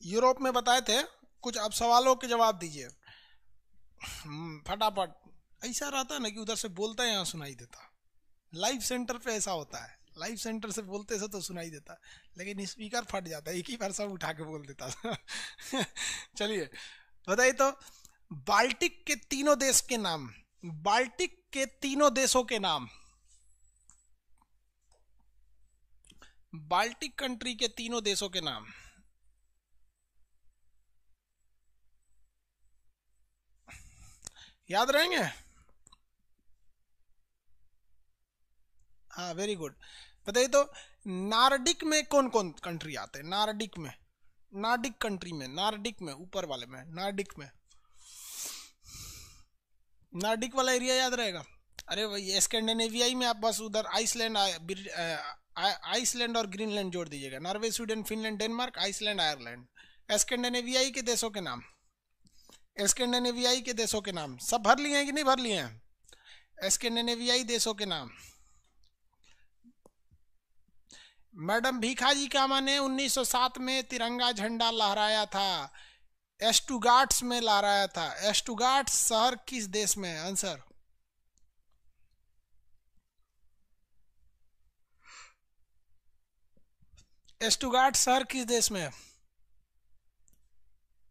Europe में बताए थे कुछ, अब सवालों के जवाब दीजिए फटाफट। ऐसा रहता है ना कि उधर से बोलता है यहाँ सुनाई देता। लाइव सेंटर पे ऐसा होता है, लाइव सेंटर से बोलते से तो सुनाई देता, लेकिन स्पीकर फट जाता है, एक ही बार सब उठा के बोल देता। चलिए बताइए तो, बाल्टिक के तीनों देश के नाम, बाल्टिक के तीनों देशों के नाम, बाल्टिक कंट्री के तीनों देशों के नाम। याद रहेंगे? हाँ वेरी गुड। बताइए तो, नार्डिक में कौन कौन कंट्री आते हैं? नार्डिक में, नार्डिक कंट्री में, नार्डिक में ऊपर वाले में, नार्डिक में, नार्डिक वाला एरिया याद रहेगा। अरे भाई स्कैंडिनेवियाई में आप बस उधर आइसलैंड, आइसलैंड और ग्रीनलैंड जोड़ दीजिएगा। Norway, Sweden, Finland, Denmark, Iceland, Ireland. स्कैंडिनेवियाई के देशों के नाम, स्कैंडिनेवियाई के देशों के नाम सब भर लिए हैं कि नहीं भर लिए हैं? स्कैंडिनेवियाई देशों के नाम। मैडम भीखाजी कामा ने 1907 में तिरंगा झंडा लहराया था, एस्टुगार्ट्स में लहराया था। एस्टुगार्ट्स शहर किस देश में है? आंसर। एस्टुगार्ट्स शहर किस देश में है?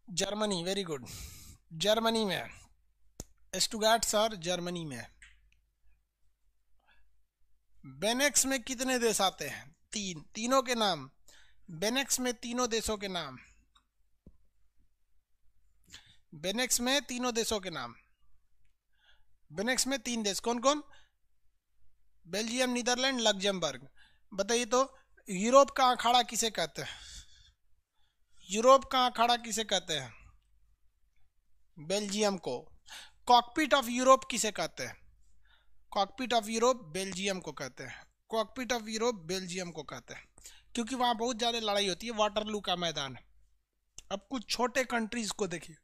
जर्मनी, वेरी गुड, जर्मनी में है। एस्टुगार्ट शहर जर्मनी में है। बेनेक्स में कितने देश आते हैं? तीन, तीनों के नाम। बेनेक्स में तीनों देशों के नाम, बेनेक्स में तीनों देशों के नाम। बेनेक्स में तीन देश कौन कौन? Belgium, Netherland, Luxembourg. बताइए तो, यूरोप का अखाड़ा किसे कहते हैं? यूरोप का अखाड़ा किसे कहते हैं? बेल्जियम को। कॉकपिट ऑफ यूरोप किसे कहते हैं? कॉकपिट ऑफ यूरोप बेल्जियम को कहते हैं। कॉकपिट ऑफ यूरोप बेल्जियम को कहते हैं, क्योंकि वहां बहुत ज्यादा लड़ाई होती है, वाटरलू का मैदान। अब कुछ छोटे कंट्रीज को देखिए।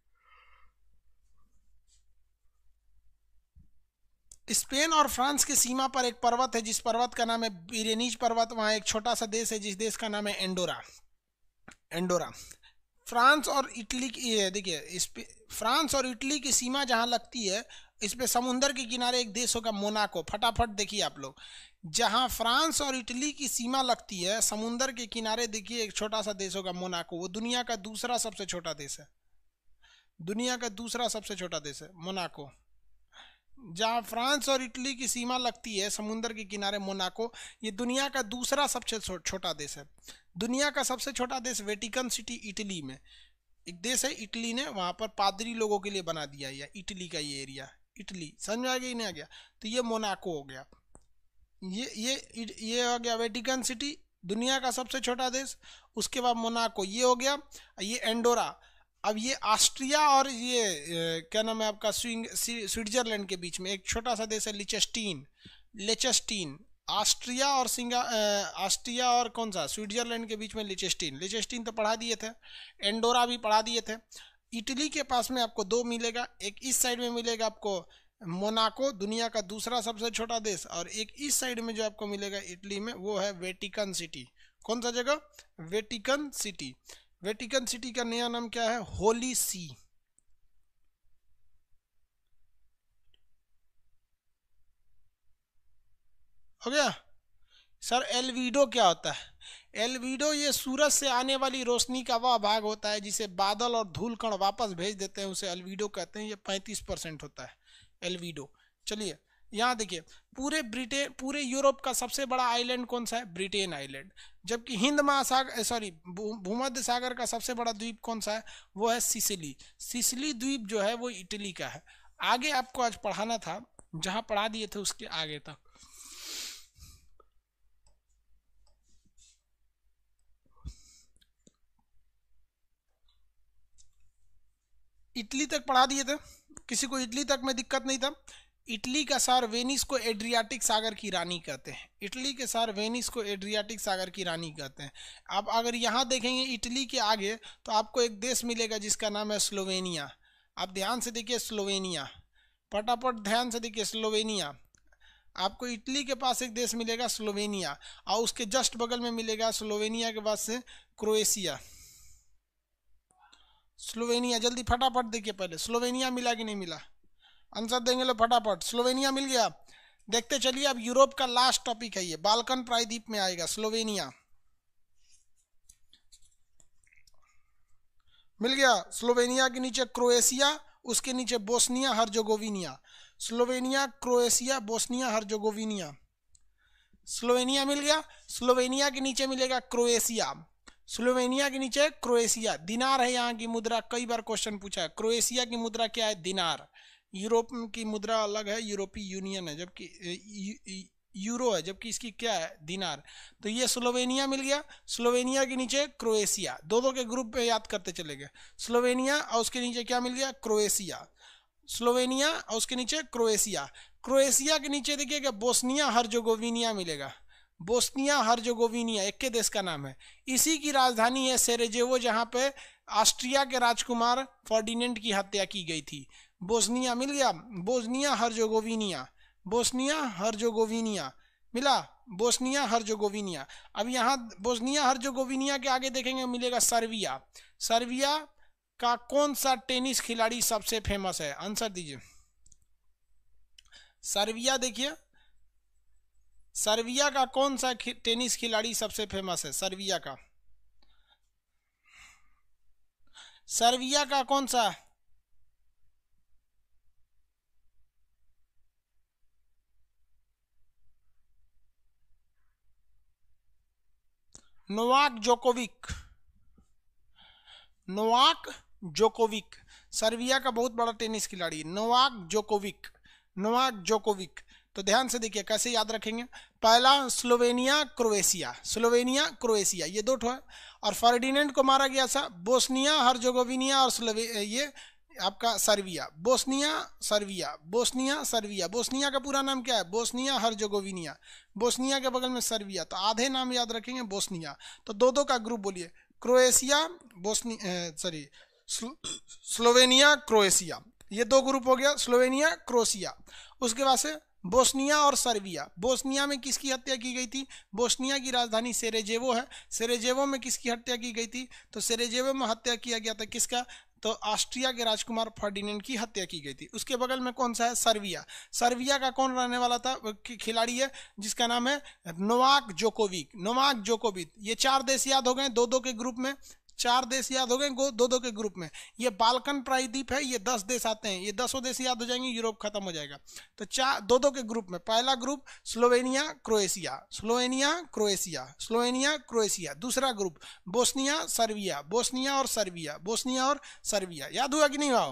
स्पेन और फ्रांस की सीमा पर एक पर्वत है जिस पर्वत का नाम है पिरेनीज पर्वत। वहां एक छोटा सा देश है जिस देश का नाम है एंडोरा। एंडोरा। फ्रांस और इटली की, देखिए फ्रांस और इटली की सीमा जहां लगती है, इस पे समुंदर के किनारे एक देश होगा मोनाको। फटाफट देखिए आप लोग, जहां फ्रांस और इटली की सीमा लगती है समुंदर के किनारे, देखिए एक छोटा सा देश होगा मोनाको। वो दुनिया का दूसरा सबसे छोटा देश है, दुनिया का दूसरा सबसे छोटा देश है मोनाको। जहां फ्रांस और इटली की सीमा लगती है समुंदर के किनारे मोनाको, ये दुनिया का दूसरा सबसे छोटा देश है। दुनिया का सबसे छोटा देश वेटिकन सिटी इटली में एक देश है, इटली ने वहां पर पादरी लोगों के लिए बना दिया है इटली का ये एरिया। इटली समझ में आ गया? नहीं आ गया? तो ये मोनाको हो गया, ये हो गया वेटिकन सिटी, दुनिया का सबसे छोटा देश। उसके बाद मोनाको ये हो गया, ये एंडोरा। अब ये ऑस्ट्रिया और ये क्या नाम है आपका, स्विट्जरलैंड के बीच में एक छोटा सा देश है लिचेस्टीन। लिचेस्टीन, ऑस्ट्रिया और ऑस्ट्रिया और कौन सा, स्विट्जरलैंड के बीच में लिचेस्टीन। लिचेस्टीन तो पढ़ा दिए थे, एंडोरा भी पढ़ा दिए थे। इटली के पास में आपको दो मिलेगा, एक इस साइड में मिलेगा आपको मोनाको, दुनिया का दूसरा सबसे छोटा देश, और एक इस साइड में जो आपको मिलेगा इटली में, वो है वेटिकन सिटी। कौन सा जगह? Vatican city. वेटिकन सिटी का नया नाम क्या है? होली सी। हो गया सर? एल्विडो क्या होता है? एल्विडो ये सूरज से आने वाली रोशनी का वह भाग होता है जिसे बादल और धूल कण वापस भेज देते हैं, उसे एल्विडो कहते हैं। ये 35% होता है एल्विडो। चलिए यहाँ देखिए, पूरे यूरोप का सबसे बड़ा आइलैंड कौन सा है? Britain island. जबकि हिंद महासागर, सॉरी भूमध्य सागर का सबसे बड़ा द्वीप कौन सा है? वो है सिसिली। सिसिली द्वीप जो है वो इटली का है। आगे आपको आज पढ़ाना था, जहां पढ़ा दिए थे उसके आगे तक। इटली तक पढ़ा दिए थे, किसी को इटली तक में दिक्कत नहीं था। इटली का शहर वेनिस को एड्रियाटिक सागर की रानी कहते हैं। इटली के शहर वेनिस को एड्रियाटिक सागर की रानी कहते हैं। अब अगर यहाँ देखेंगे इटली के आगे, तो आपको एक देश मिलेगा जिसका नाम है स्लोवेनिया। आप ध्यान से देखिए स्लोवेनिया, फटाफट ध्यान से देखिए स्लोवेनिया। आपको इटली के पास एक देश मिलेगा स्लोवेनिया, और उसके जस्ट बगल में मिलेगा स्लोवेनिया के पास से क्रोएशिया। स्लोवेनिया, जल्दी फटाफट देखिए, पहले स्लोवेनिया मिला कि नहीं मिला, आंसर देंगे लो फटाफट। स्लोवेनिया मिल गया। देखते चलिए, अब यूरोप का लास्ट टॉपिक है ये, बाल्कन प्रायद्वीप में आएगा स्लोवेनिया। मिल गया। स्लोवेनिया के नीचे क्रोएशिया, उसके नीचे Bosnia Herzegovina. Slovenia, Croatia, Bosnia Herzegovina. Slovenia मिल गया। स्लोवेनिया के नीचे मिलेगा क्रोएशिया। स्लोवेनिया के नीचे क्रोएशिया। दिनार है यहाँ की मुद्रा, कई बार क्वेश्चन पूछा है। क्रोएशिया की मुद्रा क्या है? दिनार। यूरोप की मुद्रा अलग है, यूरोपीय यूनियन है, जबकि यूरो है, जबकि इसकी क्या है? दिनार। तो ये स्लोवेनिया मिल गया। स्लोवेनिया के नीचे क्रोएशिया, दो के ग्रुप पे याद करते चले गए। स्लोवेनिया और उसके नीचे क्या मिल गया? क्रोएशिया। स्लोवेनिया और उसके नीचे क्रोएशिया। क्रोएशिया के नीचे देखिएगा बोस्निया हर्जेगोविनिया मिलेगा। बोस्निया हर्जेगोविनिया एक के देश का नाम है। इसी की राजधानी है सेरेजेवो, जहां पे ऑस्ट्रिया के राजकुमार फर्डिनेंड की हत्या की गई थी। बोस्निया मिल गया। बोस्निया हर्जेगोविनिया, बोस्निया हर्जेगोविनिया मिला। बोस्निया हर्जेगोविनिया। अब यहाँ बोस्निया हर्जेगोविनिया के आगे देखेंगे मिलेगा सर्बिया। सर्बिया का कौन सा टेनिस खिलाड़ी सबसे फेमस है? आंसर दीजिए। सर्बिया, देखिए सर्बिया का कौन सा टेनिस खिलाड़ी सबसे फेमस है? सर्बिया का, सर्बिया का कौन सा? Novak Djokovic. Novak Djokovic Serbia का बहुत बड़ा टेनिस खिलाड़ी, नोवाक जोकोविक। Novak Djokovic. तो ध्यान से देखिए कैसे याद रखेंगे। पहला स्लोवेनिया क्रोएशिया, स्लोवेनिया क्रोएशिया ये दो ठो है। और फर्डिनेंड को मारा गया था बोस्निया हर्जेगोविनिया और ये आपका Serbia. Bosnia Serbia, Bosnia Serbia. Bosnia का पूरा नाम क्या है? बोस्निया हर्जेगोविनिया। बोस्निया के बगल में सर्बिया, तो आधे नाम याद रखेंगे बोस्निया। तो दो का ग्रुप बोलिए, क्रोएशिया स्लोवेनिया क्रोएशिया, ये दो ग्रुप हो गया, स्लोवेनिया क्रोएशिया। उसके बाद से बोस्निया और सर्बिया। बोस्निया में किसकी हत्या की गई थी? बोस्निया की राजधानी सेरेजेवो है। सेरेजेवो में किसकी हत्या की गई थी? तो सेरेजेवो में हत्या किया गया था किसका? तो ऑस्ट्रिया के राजकुमार फर्डिनेंड की हत्या की गई थी। उसके बगल में कौन सा है? सर्बिया। सर्बिया का कौन रहने वाला था? खिलाड़ी है जिसका नाम है नोवाक जोकोविक। Novak Djokovic. ये चार देश याद हो गए, दो के ग्रुप में। चार देश याद हो गए दो के ग्रुप में। ये बाल्कन प्रायद्वीप है, ये 10 देश आते हैं, ये 10 देश याद हो जाएंगे, यूरोप खत्म हो जाएगा। तो दो के ग्रुप में पहला group Slovenia Croatia, Slovenia Croatia, Slovenia Croatia. दूसरा ग्रुप बोस्निया सर्बिया, बोस्निया और सर्बिया, बोस्निया और सर्बिया। याद हुआ कि नहीं हुआ?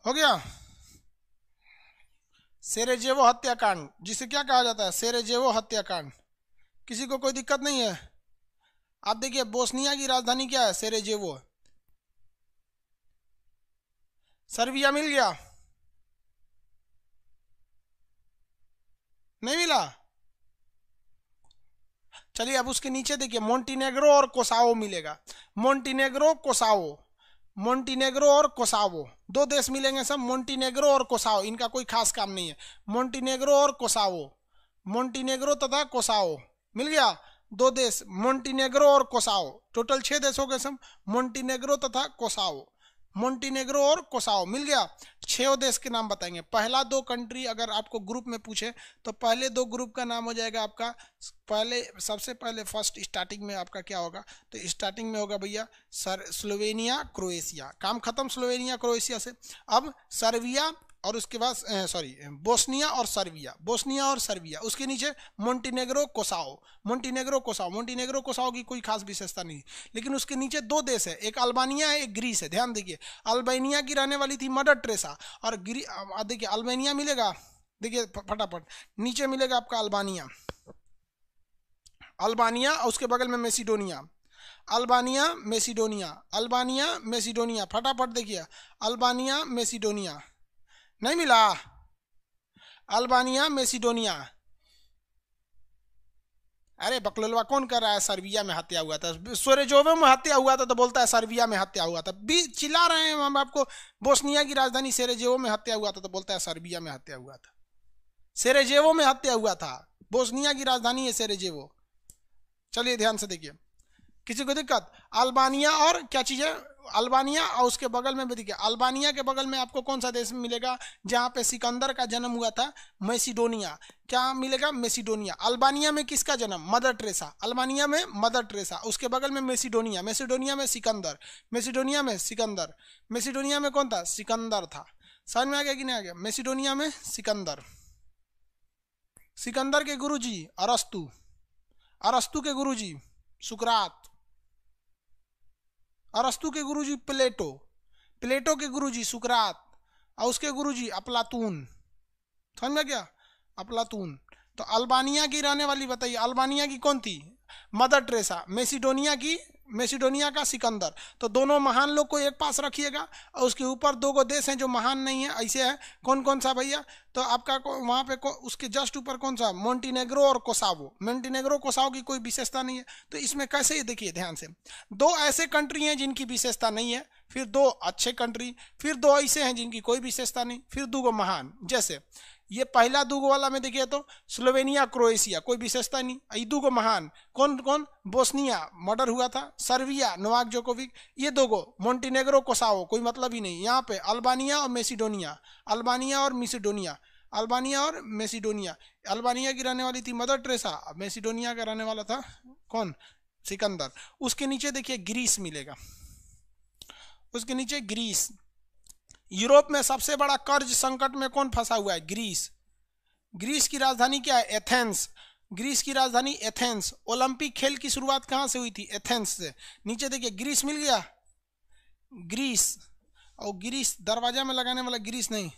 हो गया। सेरेजेवो हत्याकांड, जिसे क्या कहा जाता है? सेरेजेवो हत्याकांड। किसी को कोई दिक्कत नहीं है? आप देखिए बोस्निया की राजधानी क्या है? सेरेजेवो। सर्बिया मिल गया? नहीं मिला? चलिए अब उसके नीचे देखिए मोंटीनेग्रो और कोसावो मिलेगा। मोंटीनेग्रो कोसावो, मोंटीनेग्रो और कोसावो दो देश मिलेंगे सब। मोंटीनेग्रो और कोसावो, इनका कोई खास काम नहीं है। मोंटीनेग्रो और कोसावो, मोंटीनेग्रो तथा कोसावो मिल गया। दो देश मोंटीनेग्रो और कोसावो, टोटल 6 देश हो गए सब। मोंटीनेग्रो तथा कोसावो, मोंटीनेग्रो और कोसावो मिल गया। 6 देश के नाम बताएंगे। पहला 2 कंट्री अगर आपको ग्रुप में पूछे तो पहले 2 ग्रुप का नाम हो जाएगा आपका, पहले सबसे पहले फर्स्ट स्टार्टिंग में आपका क्या होगा? तो स्टार्टिंग में होगा भैया स्लोवेनिया क्रोएशिया। काम खत्म स्लोवेनिया क्रोएशिया से। अब सर्बिया और उसके बाद बोस्निया और सर्बिया, बोस्निया और सर्बिया। उसके नीचे मोंटीनेग्रो कोसावो, मोंटीनेग्रो कोसावो। मोंटीनेग्रो कोसावो की कोई खास विशेषता नहीं, लेकिन उसके नीचे 2 देश है, एक अल्बानिया है, एक ग्रीस है। ध्यान देखिए, अल्बानिया की रहने वाली थी मदर टेरेसा, और देखिए अल्बानिया मिलेगा, देखिए फटाफट नीचे मिलेगा आपका अल्बानिया। अल्बानिया और उसके बगल में Macedonia, Albania Macedonia, Albania Macedonia. फटाफट देखिए अल्बानिया मेसिडोनिया। नहीं मिला? Albania Macedonia. अरे बकलोलवा कौन कर रहा है? सर्बिया में हत्या हुआ था, सेरेजेवो में हत्या हुआ था तो बोलता है सर्बिया में हत्या हुआ था। चिल्ला रहे हैं हम आपको। बोस्निया की राजधानी सेरेजेवो में हत्या हुआ था तो बोलता है सर्बिया में हत्या हुआ था। सेरेजेवो में हत्या हुआ था। बोस्निया की राजधानी है सेरेजेवो। चलिए ध्यान से देखिए, किसी को दिक्कत? अल्बानिया और क्या चीज है? अल्बानिया और उसके बगल में भी देखिए, अल्बानिया के बगल में आपको कौन सा देश मिलेगा जहां पे सिकंदर का जन्म हुआ था? मैसिडोनिया। क्या मिलेगा? मैसिडोनिया। अल्बानिया में किसका जन्म? Mother Teresa. अल्बानिया में मदर टेरेसा, उसके बगल में मैसिडोनिया। मैसिडोनिया में सिकंदर। मैसिडोनिया में सिकंदर। मैसिडोनिया में कौन था? सिकंदर था। समझ में आ गया कि नहीं आ गया? मैसिडोनिया में सिकंदर। सिकंदर के गुरुजी अरस्तु। अरस्तु के गुरुजी सुकरात। अरस्तु के गुरुजी प्लेटो। प्लेटो के गुरुजी सुकरात। और उसके गुरुजी अफलातून। समझ में क्या? अफलातून। तो अल्बानिया की रहने वाली बताइए, अल्बानिया की कौन थी? Mother Teresa. मैसिडोनिया की, मैसिडोनिया का सिकंदर। तो दोनों महान लोग को एक पास रखिएगा, और उसके ऊपर दो गो देश हैं जो महान नहीं है, ऐसे है। कौन कौन सा भैया? तो आपका वहां पे उसके जस्ट ऊपर कौन सा? मोंटीनेग्रो और कोसावो। मोंटीनेग्रो कोसावो की कोई विशेषता नहीं है। तो इसमें कैसे, ये देखिए ध्यान से, दो ऐसे कंट्री हैं जिनकी विशेषता नहीं है, फिर दो अच्छे कंट्री, फिर दो ऐसे हैं जिनकी कोई विशेषता नहीं, फिर दो गो महान। जैसे ये पहला दूगो वाला में देखिए तो स्लोवेनिया क्रोएशिया, कोई विशेषता नहीं। ये दूगो महान कौन कौन? बोस्निया मर्डर हुआ था, सर्बिया नोवाक जोकोविक, ये दोगो। मोंटीनेग्रो कोसावो कोई मतलब ही नहीं। यहाँ पे अल्बानिया और मैसिडोनिया। अल्बानिया और मैसिडोनिया। अल्बानिया और मैसिडोनिया। अल्बानिया की रहने वाली थी मदर टेरेसा, मैसिडोनिया का रहने वाला था कौन? सिकंदर। उसके नीचे देखिए ग्रीस मिलेगा। उसके नीचे ग्रीस। यूरोप में सबसे बड़ा कर्ज संकट में कौन फंसा हुआ है? ग्रीस। ग्रीस की राजधानी क्या है? एथेंस। ग्रीस की राजधानी एथेंस। ओलंपिक खेल की शुरुआत कहां से हुई थी? एथेंस से। नीचे देखिए ग्रीस मिल गया, ग्रीस। और ग्रीस दरवाजा में लगाने वाला ग्रीस नहीं,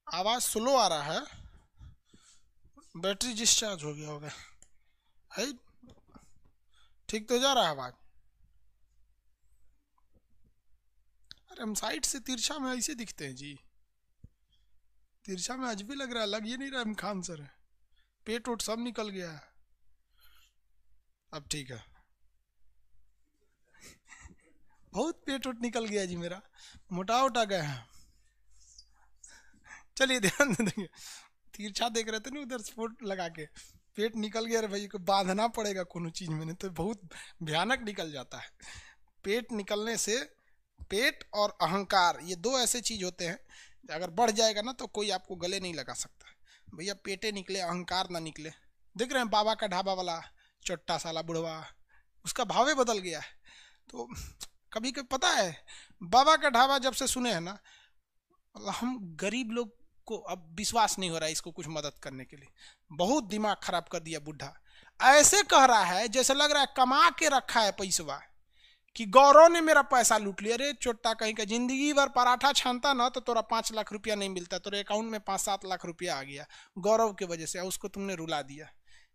आवाज स्लो आ रहा है, बैटरी डिस्चार्ज हो गया होगा। है ठीक तो जा रहा है आवाज? अरे हम साइड से तिरछा में ऐसे दिखते हैं जी, तिरछा में आज भी लग रहा है, लग ये नहीं रहा हम खान सर है। पेट वोट सब निकल गया है। अब ठीक है, बहुत पेट वोट निकल गया जी मेरा, मोटा उटा गया है। चलिए ध्यान देंगे, तिरछा देख रहे थे ना उधर स्पोर्ट लगा के, पेट निकल गया। रे भाई को बांधना पड़ेगा कोनो चीज में, नहीं तो बहुत भयानक निकल जाता है। पेट निकलने से, पेट और अहंकार ये दो ऐसे चीज होते हैं, अगर बढ़ जाएगा ना तो कोई आपको गले नहीं लगा सकता। भैया पेटे निकले, अहंकार ना निकले। देख रहे हैं बाबा का ढाबा वाला चोट्टा साला बुढ़वा, उसका भावे बदल गया है। तो कभी कभी पता है, बाबा का ढाबा जब से सुने हैं ना, हम गरीब लोग को अब विश्वास नहीं हो रहा है इसको कुछ मदद करने के लिए। बहुत दिमाग खराब कर दिया बुढ़ा। ऐसे कह रहा है जैसे लग रहा है कमा के रखा है पैसवा, कि गौरव ने मेरा पैसा लूट लिया। रे चोट्टा कहीं का, जिंदगी भर पराठा छानता ना तो तोरा 5 लाख रुपया नहीं मिलता, तोरे अकाउंट में 5-7 लाख रुपया आ गया गौरव की वजह से, उसको तुमने रुला दिया।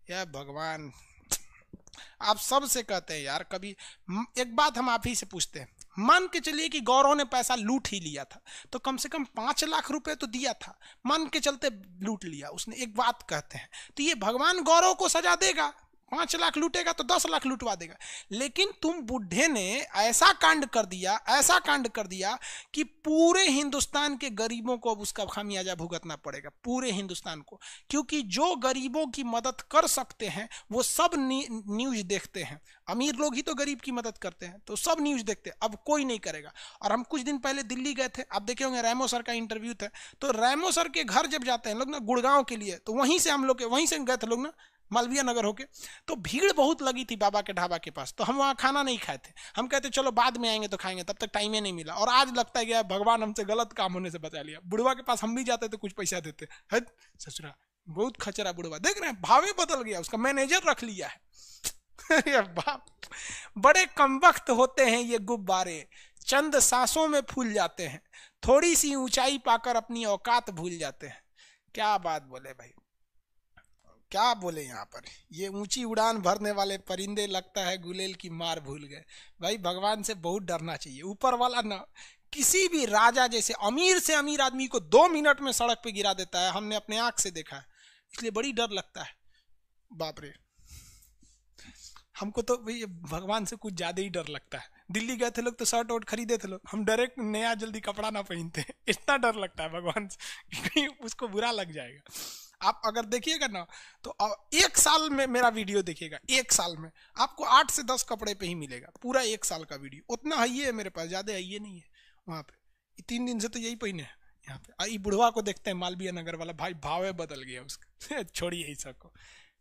यार भगवान, आप सबसे कहते हैं यार, कभी एक बात हम आप ही से पूछते हैं, मान के चलिए कि गौरव ने पैसा लूट ही लिया था, तो कम से कम 5 लाख रुपए तो दिया था, मान के चलते लूट लिया उसने, एक बात कहते हैं, तो ये भगवान गौरव को सजा देगा? 5 लाख लूटेगा तो 10 लाख लुटवा देगा। लेकिन तुम बुढ़े ने ऐसा कांड कर दिया, ऐसा कांड कर दिया कि पूरे हिंदुस्तान के गरीबों को अब उसका खामियाजा भुगतना पड़ेगा, पूरे हिंदुस्तान को। क्योंकि जो गरीबों की मदद कर सकते हैं वो सब न्यूज देखते हैं, अमीर लोग ही तो गरीब की मदद करते हैं, तो सब न्यूज देखते हैं, अब कोई नहीं करेगा। और हम कुछ दिन पहले दिल्ली गए थे, आप देखे होंगे रैमो सर का इंटरव्यू था, तो रैमो सर के घर जब जाते हैं लोग ना गुड़गांव के लिए, तो वहीं से हम लोग वहीं से गए थे लोग ना, मालवीय नगर होके, तो भीड़ बहुत लगी थी बाबा के ढाबा के पास, तो हम वहाँ खाना नहीं खाए थे। हम कहते चलो बाद में आएंगे तो खाएंगे, तब तक टाइम ही नहीं मिला। और आज लगता है कि भगवान हमसे गलत काम होने से बचा लिया। बुढ़वा के पास हम भी जाते तो कुछ पैसा देते, है ससुरा बहुत खचरा बुढ़वा। देख रहे हैं भावे बदल गया, उसका मैनेजर रख लिया है। बाप, बड़े कमबख्त होते हैं ये गुब्बारे, चंद सांसों में फूल जाते हैं, थोड़ी सी ऊंचाई पाकर अपनी औकात भूल जाते हैं। क्या बात बोले भाई, क्या बोले यहाँ पर, ये ऊंची उड़ान भरने वाले परिंदे लगता है गुलेल की मार भूल गए। भाई भगवान से बहुत डरना चाहिए। ऊपर वाला ना किसी भी राजा जैसे अमीर से अमीर आदमी को 2 मिनट में सड़क पे गिरा देता है, हमने अपने आंख से देखा है, इसलिए बड़ी डर लगता है। बाप रे, हमको तो भाई भगवान से कुछ ज्यादा ही डर लगता है। दिल्ली गए थे लोग तो शर्ट वोट खरीदे थे लोग, हम डायरेक्ट नया जल्दी कपड़ा ना पहनते इतना डर लगता है भगवान से कि कहीं उसको बुरा लग जाएगा। आप अगर देखिएगा ना तो एक साल में मेरा वीडियो देखिएगा, एक साल में आपको 8 से 10 कपड़े पे ही मिलेगा, पूरा एक साल का वीडियो। उतना है है मेरे पास, ज्यादा है नहीं है वहाँ पे। 3 दिन से तो यही पहने है यहाँ पे। ये बुढ़वा को देखते हैं मालवीय नगर वाला, भाई भाव बदल गया उसका छोड़िए इस सबको,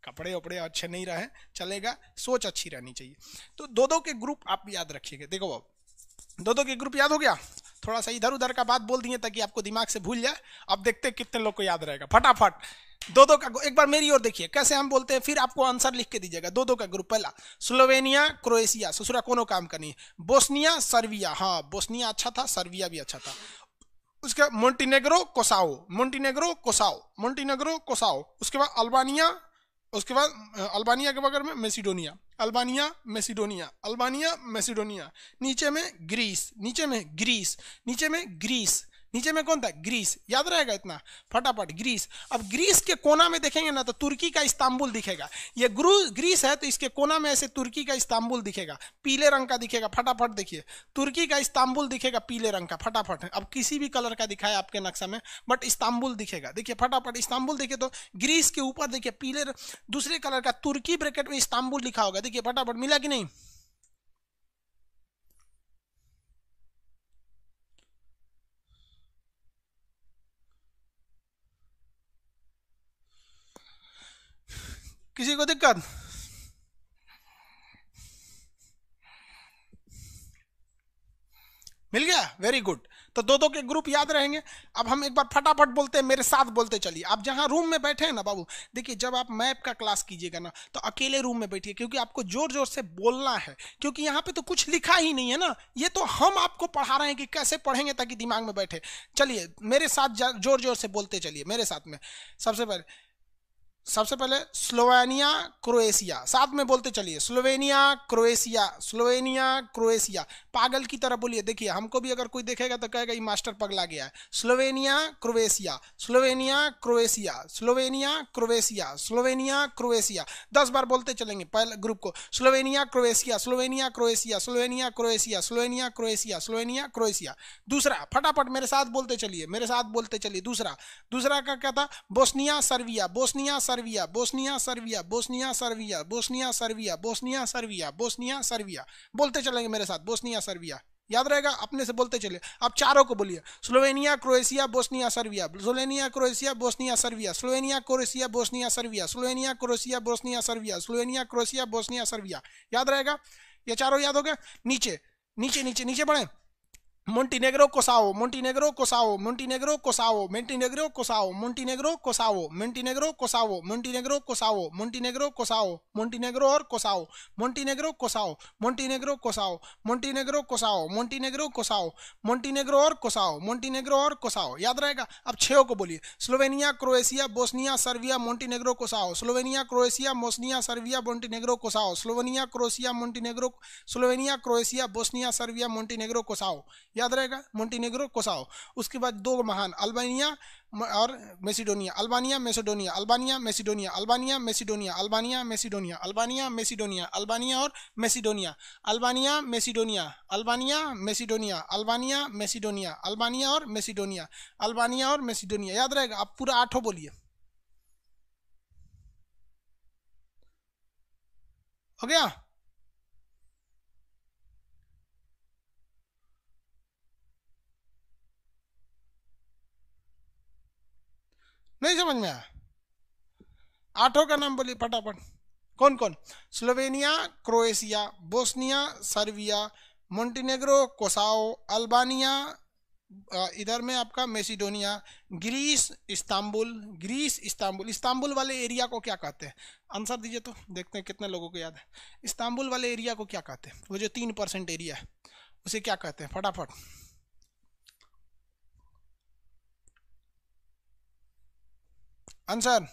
कपड़े वपड़े अच्छे नहीं रहे चलेगा, सोच अच्छी रहनी चाहिए। तो दो के ग्रुप आप याद रखिएगा। देखो बाबू, दो के ग्रुप याद हो गया, थोड़ा सा इधर उधर का बात बोल दिए ताकि आपको दिमाग से भूल जाए। अब देखते हैं कितने लोग को याद रहेगा फटाफट। दो का एक बार मेरी ओर देखिए कैसे हम बोलते हैं, फिर आपको आंसर लिख के दीजिएगा। दो का ग्रुप, पहला स्लोवेनिया क्रोएशिया, ससुरा कोनो काम का नहीं। बोस्निया सर्बिया, हाँ बोस्निया अच्छा था, सर्बिया भी अच्छा था। उसके मोंटीनेग्रो कोसाओ, मोंटीनेग्रो कोसाओ, मोंटीनेग्रो कोसाओ। उसके बाद अल्बानिया, उसके बाद अल्बानिया के बगल में Macedonia, Albania Macedonia, Albania Macedonia. नीचे में ग्रीस, नीचे में ग्रीस, नीचे में ग्रीस, नीचे में कौन था, ग्रीस। याद रहेगा इतना फटाफट, ग्रीस। अब ग्रीस के कोना में देखेंगे ना तो तुर्की का इस्तांबुल दिखेगा। ये ग्रीस है तो इसके कोना में ऐसे तुर्की का इस्तांबुल दिखेगा, पीले रंग का दिखेगा। फटाफट देखिए, तुर्की का इस्तांबुल दिखेगा पीले रंग का, फटाफट। अब किसी भी कलर का दिखाया आपके नक्शा में, बट इस्तांबुल दिखेगा। देखिए फटाफट इस्तांबुल देखिए, तो ग्रीस के ऊपर देखिए पीले दूसरे कलर का तुर्की ब्रैकेट में इस्तांबुल लिखा होगा। देखिए फटाफट मिला कि नहीं। किसी को दिक्कत? मिल गया, वेरी गुड। तो दो के ग्रुप याद रहेंगे। अब हम एक बार फटाफट बोलते हैं, मेरे साथ बोलते चलिए। आप जहां रूम में बैठे हैं ना बाबू, देखिए जब आप मैप का क्लास कीजिएगा ना तो अकेले रूम में बैठिए, क्योंकि आपको जोर जोर से बोलना है, क्योंकि यहाँ पे तो कुछ लिखा ही नहीं है ना। ये तो हम आपको पढ़ा रहे हैं कि कैसे पढ़ेंगे ताकि दिमाग में बैठे। चलिए मेरे साथ जोर जोर से बोलते चलिए मेरे साथ में। सबसे पहले स्लोवेनिया क्रोएशिया, साथ में बोलते चलिए, स्लोवेनिया क्रोएशिया, स्लोवेनिया क्रोएशिया। पागल की तरह बोलिए। देखिए हमको भी अगर कोई देखेगा तो कहेगा ये मास्टर पगला गया है। Slovenia Croatia, Slovenia Croatia, Slovenia Croatia, Slovenia Croatia. 10 बार बोलते चलेंगे पहले ग्रुप को, Slovenia Croatia, Slovenia Croatia, Slovenia Croatia, Slovenia Croatia, Slovenia Croatia. दूसरा फटाफट मेरे साथ बोलते चलिए, मेरे साथ बोलते चलिए। दूसरा का क्या था, Bosnia Serbia, Bosnia Serbia, Bosnia Serbia, Bosnia Serbia, Bosnia Serbia, Bosnia Serbia, Bosnia Serbia. बोलते चलेंगे मेरे साथ, बोस्निया सर्बिया। याद रहेगा, अपने से बोलते चलिए। आप चारों को बोलिए, Slovenia Croatia Bosnia Serbia, Slovenia Croatia Bosnia Serbia, Slovenia Croatia Bosnia Serbia, Slovenia Croatia Bosnia Serbia, Slovenia Croatia Bosnia Serbia. याद रहेगा, ये चारों याद हो गए। नीचे नीचे नीचे नीचे बढ़े, मोंटीनेग्रो कोसाओ, मोंटीनेग्रो कोसाओ, मोंटीनेग्रो कोसाओ, मोंटीनेग्रो कोसाओ, मोंटीनेग्रो कोसाओ, मोंटीनेग्रो कोसाओ, मोंटीनेग्रो कोसाओ, मोंटीनेग्रो कोसाओ, मोंटीनेग्रो और कोसाओ, मोंटीनेग्रो कोसाओ, मोंटीनेग्रो कोसाओ, मोंटीनेग्रो कोसाओ, मोंटीनेग्रो कोसाओ, मोंटीनेग्रो और कोसाओ, मोंटीनेग्रो और कोसाओ। याद रहेगा। अब 6 को बोलिए, Slovenia Croatia Bosnia Serbia Montenegro Kosovo, Slovenia Croatia Bosnia Serbia Montenegro Kosovo, Slovenia Croatia Montenegro, Slovenia Croatia Bosnia Serbia Montenegro Kosovo. याद रहेगा, मोंटीनेग्रो कोसाओ। उसके बाद 2 महान, अल्बानिया और Macedonia, Albania Macedonia, Albania Macedonia, Albania Macedonia, Albania Macedonia, Albania Macedonia, Albania और Macedonia, Albania Macedonia, Albania Macedonia, Albania Macedonia, Albania और Macedonia, Albania और Macedonia. याद रहेगा। आप पूरा 8 बोलिए, हो गया। नहीं समझ में आया? 8 का नाम बोलिए फटाफट। कौन कौन? Slovenia Croatia, Bosnia Serbia, Montenegro Kosovo, Albania, इधर में आपका Macedonia, Greece Istanbul, Greece Istanbul. Istanbul वाले एरिया को क्या कहते हैं? आंसर दीजिए तो देखते हैं कितने लोगों को याद है। इस्तांबुल वाले एरिया को क्या कहते हैं? वो जो 3% एरिया है उसे क्या कहते हैं? फटाफट आंसर।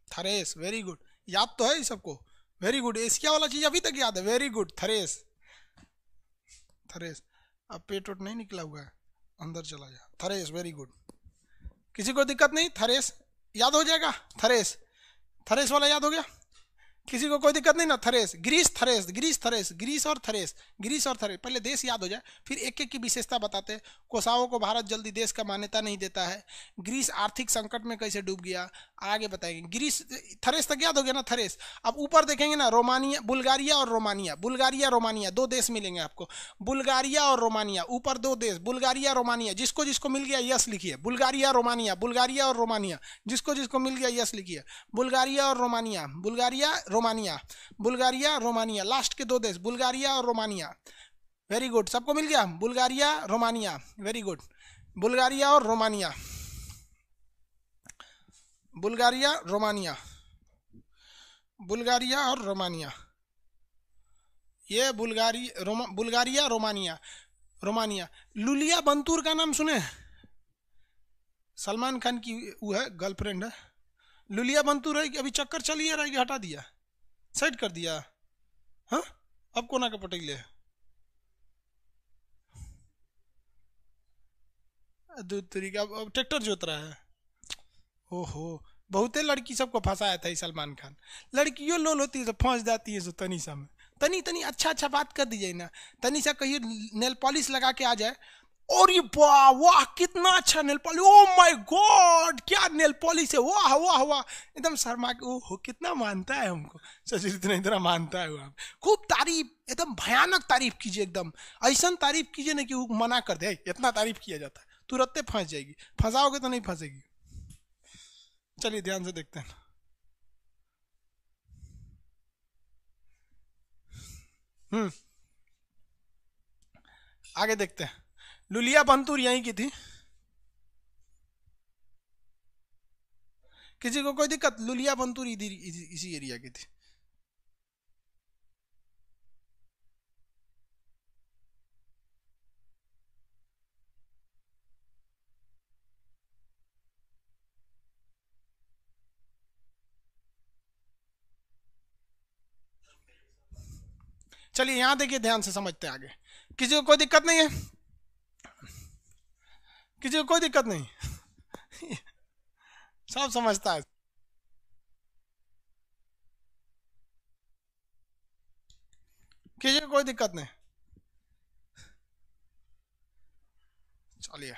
Thrace, very good. याद तो है सबको, वेरी गुड। एशिया वाला चीज अभी तक याद है, वेरी गुड। Thrace, Thrace. अब पेट वोट नहीं निकला हुआ है, अंदर चला जा। Thrace, very good. किसी को दिक्कत नहीं? थरेस याद हो जाएगा, थरेस, थरेस वाला याद हो गया, किसी को कोई दिक्कत नहीं ना? Thrace, Greece, Thrace, Greece, Thrace, Greece और थरेस, ग्रीस और थरेस। पहले देश याद हो जाए, फिर एक एक की विशेषता बताते हैं। कोसावो को भारत जल्दी देश का मान्यता नहीं देता है। ग्रीस आर्थिक संकट में कैसे डूब गया, आगे बताएंगे। ग्रीस, थरेस तक याद हो गया ना, थरेस। अब ऊपर देखेंगे ना, रोमानिया, बुल्गारिया और रोमानिया, बुल्गारिया रोमानिया दो देश मिलेंगे आपको, बुल्गारिया और रोमानिया, ऊपर दो देश, बुल्गारिया रोमानिया। जिसको जिसको मिल गया यस लिखिए, बुल्गारिया रोमानिया, बुल्गारिया और रोमानिया, जिसको जिसको मिल गया यस लिखिए, बुल्गारिया और Romania, Bulgaria Romania, Bulgaria Romania, last के दो देश बुल्गारिया और रोमानिया। वेरी गुड, सबको मिल गया, Bulgaria Romania, very good, Bulgaria और रोमानिया, बुल्गारिया रोमानिया, बुल्गारिया और रोमानिया, ये बुल्गारिया रोमानिया, रोमानिया। लुलिया बंतूर का नाम सुने? सलमान खान की वो है, गर्लफ्रेंड है लुलिया बंतूर है। अभी चक्कर चलिए रहेगी, हटा दिया, साइड कर दिया। हाँ, अब कोना के पटेले दूध तरीका, अब ट्रैक्टर जोत रहा है। ओहो, बहुते लड़की सबको फंसाया था सलमान खान। लड़कियों लोल होती है तो फंस जाती है, सो तनी सा में तनी तनी अच्छा अच्छा बात कर दीजिए ना, तनी सा कहिए नेल पॉलिश लगा के आ जाए, और ये वाह वाह कितना अच्छा nail polish, oh my God क्या नेल पॉलिश है, वाह वाह वाह, एकदम शर्मा के, ओहो कितना मानता है हमको, सचिन इतना इतना मानता है वो। आप खूब तारीफ, एकदम भयानक तारीफ कीजिए, एकदम ऐसा तारीफ कीजिए ना कि वो मना कर दे, इतना तारीफ किया जाता है, तुरंत फंस जाएगी, फंसाओगे तो नहीं फंसेगी। चलिए ध्यान से देखते हैं। आगे देखते हैं। लुलिया बंतूर यहीं की थी, किसी को कोई दिक्कत? लुलिया बंतूर इधर इसी एरिया की थी। चलिए यहां देखिए, ध्यान से समझते हैं आगे। किसी को कोई दिक्कत नहीं है? किसी को कोई दिक्कत नहीं? सब समझता है। किसी को कोई दिक्कत नहीं? चलिए,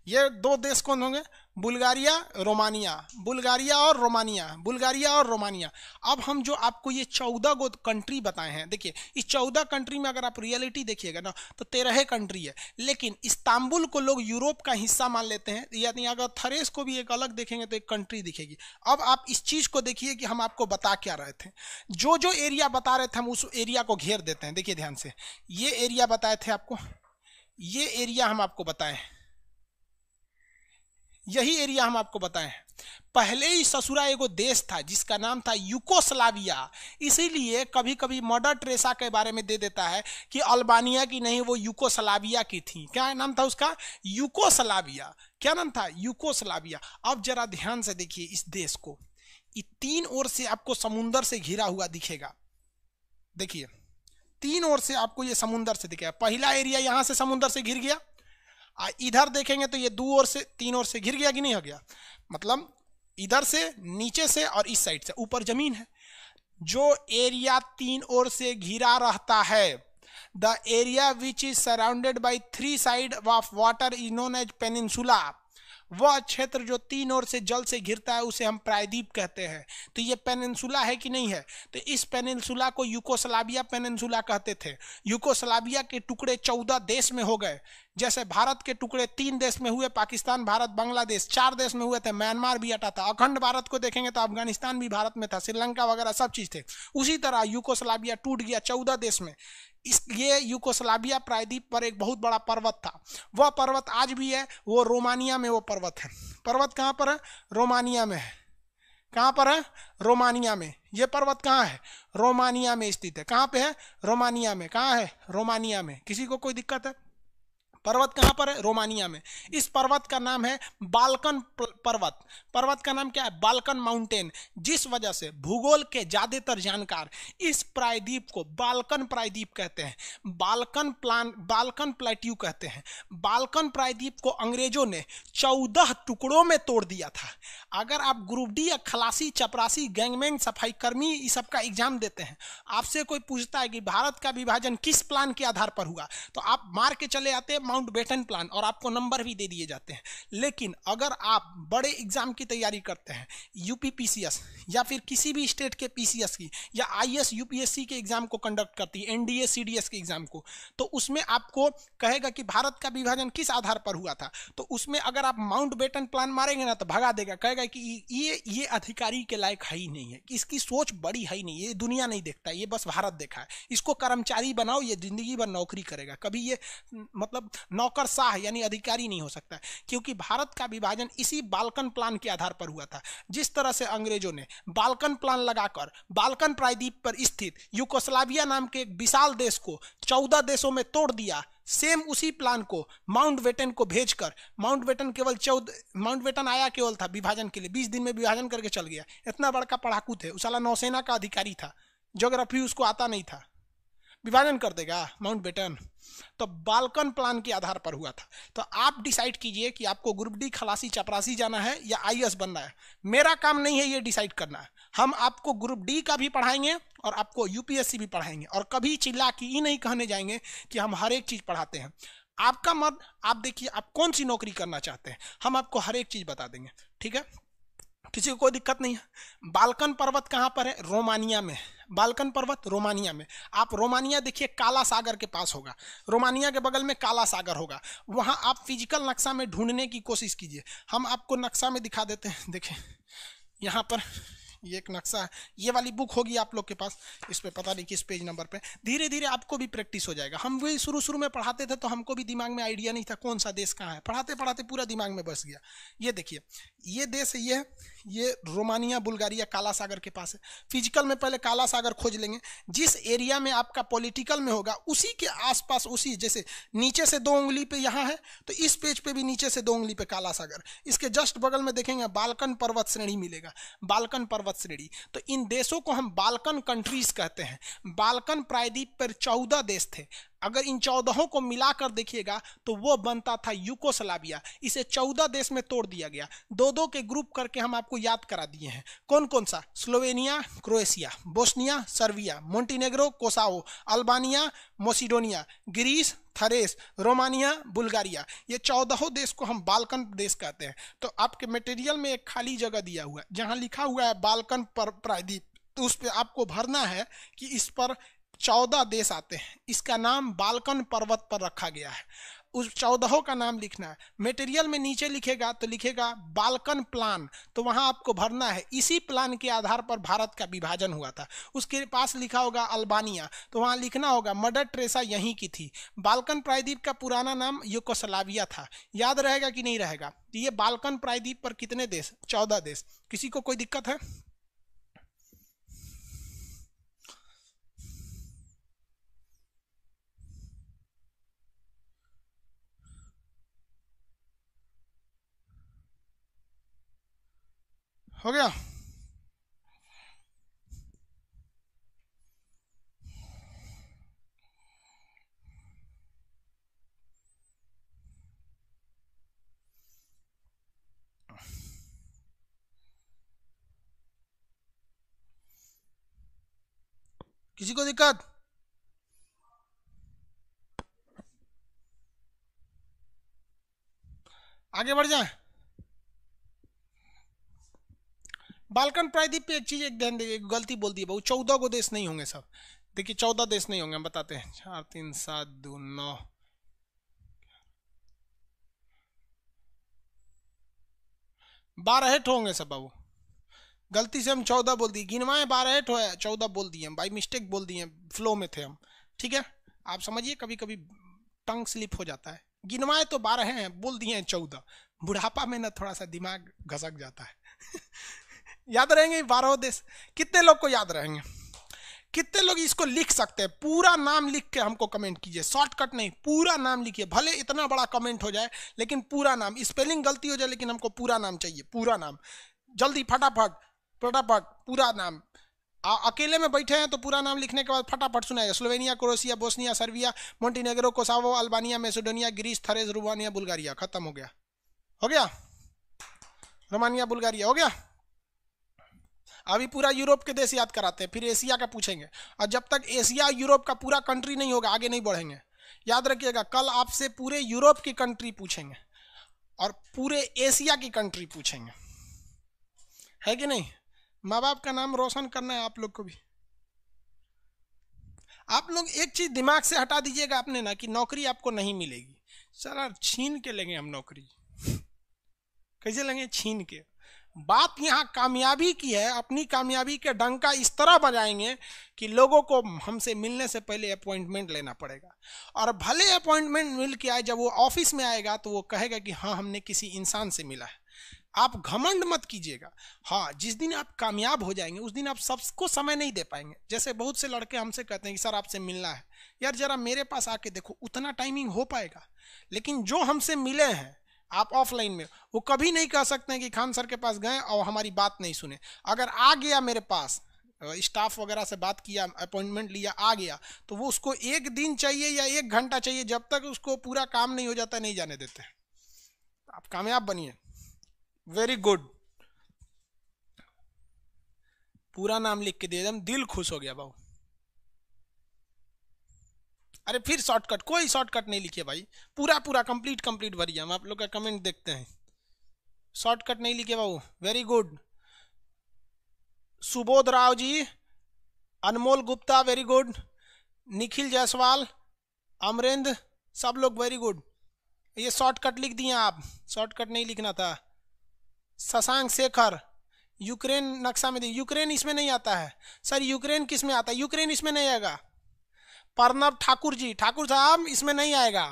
ये दो देश कौन होंगे? बुल्गारिया रोमानिया, बुल्गारिया और रोमानिया, बुल्गारिया और रोमानिया। अब हम जो आपको ये 14 गो कंट्री बताए हैं, देखिए इस 14 कंट्री में अगर आप रियलिटी देखिएगा ना तो 13 कंट्री है, लेकिन इस्तांबुल को लोग यूरोप का हिस्सा मान लेते हैं, यानी अगर थरेस को भी एक अलग देखेंगे तो एक कंट्री दिखेगी। अब आप इस चीज को देखिए कि हम आपको बता क्या रहे थे, जो जो एरिया बता रहे थे हम उस एरिया को घेर देते हैं। देखिए ध्यान से, ये एरिया बताए थे आपको, ये एरिया हम आपको बताएं, यही एरिया हम आपको बताएं। पहले ही ससुरा एगो देश था जिसका नाम था यूकोस्लाविया, इसीलिए कभी कभी मदर टेरेसा के बारे में दे देता है कि अल्बानिया की नहीं, वो यूकोस्लाविया की थी। क्या नाम था उसका? यूकोस्लाविया। क्या नाम था? यूकोस्लाविया। अब जरा ध्यान से देखिए इस देश को, ये तीन ओर से आपको समुंदर से घिरा हुआ दिखेगा। देखिए तीन ओर से आपको ये समुंदर से दिखेगा। पहला एरिया यहां से समुंदर से घिर गया, इधर देखेंगे तो ये दो ओर से, तीन ओर से घिर गया कि नहीं हो गया? मतलब इधर से, नीचे से और इस साइड से, ऊपर जमीन है। जो एरिया तीन ओर से घिरा रहता है, the area which is surrounded by 3 side of water is known as peninsula. वह क्षेत्र जो तीन ओर से जल से घिरता है उसे हम प्रायद्वीप कहते हैं। तो ये पेनिनसुला है कि नहीं है? तो इस पेनिनसुला को यूकोस्लाविया पेनिनसुला कहते थे। यूकोस्लाविया के टुकड़े 14 देश में हो गए, जैसे भारत के टुकड़े 3 देश में हुए, पाकिस्तान, भारत, बांग्लादेश 4 देश में हुए थे, म्यांमार भी हटा था। अखंड भारत को देखेंगे तो अफगानिस्तान भी भारत में था, श्रीलंका वगैरह सब चीज थे। उसी तरह यूकोस्लाविया टूट गया 14 देश में। ये यूकोस्लाविया प्रायद्वीप पर एक बहुत बड़ा पर्वत था, वह पर्वत आज भी है, वो रोमानिया में वो पर्वत है। पर्वत कहाँ पर है? रोमानिया में है। कहाँ पर है? रोमानिया में। ये पर्वत कहाँ है? रोमानिया में स्थित है। कहाँ पे है? रोमानिया में। कहाँ है? रोमानिया में। किसी को कोई दिक्कत है? पर्वत कहां पर है? रोमानिया में। इस पर्वत का नाम है बाल्कन पर्वत। पर्वत का नाम क्या है? Balkan mountain. जिस वजह से भूगोल के ज्यादातर जानकार इस प्रायद्वीप को बाल्कन प्रायद्वीप कहते हैं, बाल्कन प्लेट्यू कहते हैं। बाल्कन प्रायद्वीप को अंग्रेजों ने 14 टुकड़ों में तोड़ दिया था। अगर आप ग्रुप डी या खलासी, चपरासी, गैंगमैन, सफाई कर्मी इस सब का एग्जाम देते हैं, आपसे कोई पूछता है कि भारत का विभाजन किस प्लान के आधार पर हुआ, तो आप मार के चले आते हैं माउंटबेटन प्लान, और आपको नंबर भी दे दिए जाते हैं। लेकिन अगर आप बड़े एग्जाम की तैयारी करते हैं, यूपी पीसीएस या फिर किसी भी स्टेट के पीसीएस की, या आईएएस यूपीएससी के एग्जाम को कंडक्ट करती है, एनडीए सीडीएस के एग्जाम को, तो उसमें आपको कहेगा कि भारत का विभाजन किस आधार पर हुआ था, तो उसमें अगर आप माउंटबेटन प्लान मारेंगे ना तो भगा देगा, कहेगा कि ये अधिकारी के लायक है ही नहीं है, कि इसकी सोच बड़ी है ही नहीं, ये दुनिया नहीं देखता, ये बस भारत देखा है, इसको कर्मचारी बनाओ, ये जिंदगी भर नौकरी करेगा, कभी ये मतलब नौकरशाह यानी अधिकारी नहीं हो सकता। क्योंकि भारत का विभाजन इसी बाल्कन प्लान के आधार पर हुआ था। जिस तरह से अंग्रेजों ने बाल्कन प्लान लगाकर बाल्कन प्रायद्वीप पर स्थित यूगोस्लाविया नाम के एक विशाल देश को 14 देशों में तोड़ दिया, सेम उसी प्लान को माउंटबेटन को भेजकर, माउंटबेटन आया केवल था विभाजन के लिए, 20 दिन में विभाजन करके चल गया। इतना बड़का पढ़ाकू थे, उस साला नौसेना का अधिकारी था, ज्योग्राफी उसको आता नहीं था, विभाजन कर देगा माउंटबेटन। तो बाल्कन प्लान के आधार पर हुआ था। तो आप डिसाइड कीजिए कि आपको ग्रुप डी, खलासी, चपरासी जाना है या आईएएस बनना है। मेरा काम नहीं है ये डिसाइड करना है। हम आपको ग्रुप डी का भी पढ़ाएंगे और आपको यूपीएससी भी पढ़ाएंगे, और कभी चिल्ला के ये नहीं कहने जाएंगे कि हम हर एक चीज पढ़ाते हैं। आपका मत, आप देखिए आप कौन सी नौकरी करना चाहते हैं, हम आपको हर एक चीज बता देंगे, ठीक है, किसी को कोई दिक्कत नहीं है। बाल्कन पर्वत कहां पर है? रोमानिया में। बाल्कन पर्वत रोमानिया में। आप रोमानिया देखिए, काला सागर के पास होगा, रोमानिया के बगल में काला सागर होगा, वहां आप फिजिकल नक्शा में ढूंढने की कोशिश कीजिए। हम आपको नक्शा में दिखा देते हैं, देखिए यहाँ पर ये एक नक्शा है, ये वाली बुक होगी आप लोग के पास, इस पे पता नहीं किस पेज नंबर पे। धीरे धीरे आपको भी प्रैक्टिस हो जाएगा। हम भी शुरू में पढ़ाते थे तो हमको भी दिमाग में आइडिया नहीं था कौन सा देश कहाँ है, पढ़ाते पढ़ाते पूरा दिमाग में बस गया। ये देखिए, ये देश है, ये रोमानिया, बुल्गारिया, काला सागर के पास है। फिजिकल में पहले काला सागर खोज लेंगे। जिस एरिया में आपका पॉलिटिकल में होगा उसी के आसपास, उसी जैसे नीचे से 2 उंगली पे यहाँ है, तो इस पेज पे भी नीचे से 2 उंगली पे काला सागर, इसके जस्ट बगल में देखेंगे बाल्कन पर्वत श्रेणी मिलेगा, बाल्कन पर्वत श्रेणी। तो इन देशों को हम बाल्कन कंट्रीज कहते हैं। बाल्कन प्रायद्वीप पर 14 देश थे। अगर इन 14 को मिलाकर देखिएगा तो वो बनता था यूगोस्लाविया। इसे 14 देश में तोड़ दिया गया, 2-2 के ग्रुप करके हम आपको याद करा दिए हैं। कौन कौन सा? Slovenia, Croatia, Bosnia, Serbia, Montenegro, Kosovo, Albania, Macedonia, Greece, Thrace, Romania, Bulgaria. ये 14 देश को हम बाल्कन देश कहते हैं। तो आपके मटेरियल में एक खाली जगह दिया हुआ है जहां लिखा हुआ है बाल्कन प्रायद्वीप, तो उस पर आपको भरना है कि इस पर 14 देश आते हैं। इसका नाम बाल्कन पर्वत पर रखा गया है, उस 14 का नाम लिखना है। मटेरियल में नीचे लिखेगा तो लिखेगा बाल्कन प्लान, तो वहां आपको भरना है इसी प्लान के आधार पर भारत का विभाजन हुआ था। उसके पास लिखा होगा अल्बानिया, तो वहां लिखना होगा मदर टेरेसा यहीं की थी। बाल्कन प्रायद्वीप का पुराना नाम यूगोस्लाविया था। याद रहेगा कि नहीं रहेगा? ये बाल्कन प्रायद्वीप पर कितने देश? 14 देश। किसी को कोई दिक्कत है? हो गया? किसी को दिक्कत? आगे बढ़ जाए। बाल्कन प्रायद्वीप पे एक चीज एक ध्यान देखिए, गलती बोल दी है, 14 को देश नहीं होंगे सब। देखिए 14 देश नहीं होंगे, हम बताते हैं। 4 3 7 2 9, 12 होंगे सब बाबू। गलती से हम 14 बोल दिए, गिनवाए 12 ठो है, 14 बोल दिए हम, बाई मिस्टेक बोल दिए, फ्लो में थे हम, ठीक है। आप समझिए कभी कभी टंग स्लिप हो जाता है। गिनवाए तो 12 हैं, बोल दिए हैं 14। बुढ़ापा में ना थोड़ा सा दिमाग घसक जाता है। याद रहेंगे 12 देश? कितने लोग को याद रहेंगे? कितने लोग इसको लिख सकते हैं? पूरा नाम लिख के हमको कमेंट कीजिए, शॉर्टकट नहीं, पूरा नाम लिखिए। भले इतना बड़ा कमेंट हो जाए लेकिन पूरा नाम, स्पेलिंग गलती हो जाए लेकिन हमको पूरा नाम चाहिए, पूरा नाम। जल्दी फटाफट फटाफट पूरा नाम। अकेले में बैठे हैं तो पूरा नाम लिखने के बाद फटाफट सुनाइए। Slovenia, Croatia, Bosnia, Serbia, Montenegro, Kosovo, Albania, Macedonia, Greece, Thrace, Romania, Bulgaria. खत्म हो गया, हो गया। रोमानिया, बुल्गारिया हो गया। अभी पूरा यूरोप के देश याद कराते हैं, फिर एशिया का पूछेंगे। और जब तक एशिया यूरोप का पूरा कंट्री नहीं होगा आगे नहीं बढ़ेंगे। याद रखिएगा, कल आपसे पूरे यूरोप की कंट्री पूछेंगे और पूरे एशिया की कंट्री पूछेंगे, है कि नहीं? माँ बाप का नाम रोशन करना है आप लोग को भी। आप लोग एक चीज दिमाग से हटा दीजिएगा अपने ना, कि नौकरी आपको नहीं मिलेगी। साला छीन के लेंगे हम नौकरी। कैसे लेंगे? छीन के। बात यहाँ कामयाबी की है। अपनी कामयाबी के डंका इस तरह बजाएंगे कि लोगों को हमसे मिलने से पहले अपॉइंटमेंट लेना पड़ेगा। और भले अपॉइंटमेंट मिल के आए, जब वो ऑफिस में आएगा तो वो कहेगा कि हाँ हमने किसी इंसान से मिला है। आप घमंड मत कीजिएगा। हाँ, जिस दिन आप कामयाब हो जाएंगे उस दिन आप सबको समय नहीं दे पाएंगे। जैसे बहुत से लड़के हमसे कहते हैं कि सर आपसे मिलना है। यार जरा मेरे पास आके देखो, उतना टाइमिंग हो पाएगा? लेकिन जो हमसे मिले हैं आप ऑफलाइन में, वो कभी नहीं कह सकते हैं कि खान सर के पास गए और हमारी बात नहीं सुने। अगर आ गया मेरे पास, स्टाफ वगैरह से बात किया, अपॉइंटमेंट लिया, आ गया, तो वो उसको एक दिन चाहिए या 1 घंटा चाहिए, जब तक उसको पूरा काम नहीं हो जाता नहीं जाने देते। आप कामयाब बनिए। Very good. पूरा नाम लिख के दे, एकदम दिल खुश हो गया बाबू। अरे फिर शॉर्टकट? कोई शॉर्टकट नहीं लिखिए भाई, पूरा पूरा कंप्लीट भरिए। हम आप लोग का कमेंट देखते हैं। शॉर्टकट नहीं लिखे बाबू। Very good. Subodh Rao ji, Anmol Gupta, very good. Nikhil Jaiswal, Amarendra, सब लोग वेरी गुड। ये शॉर्टकट लिख दिए आप, शॉर्टकट नहीं लिखना था। शशांक शेखर, यूक्रेन नक्शा में, यूक्रेन इसमें नहीं आता है सर। यूक्रेन किस में आता है? यूक्रेन इसमें नहीं आएगा। प्रणव ठाकुर जी, ठाकुर साहब इसमें नहीं आएगा।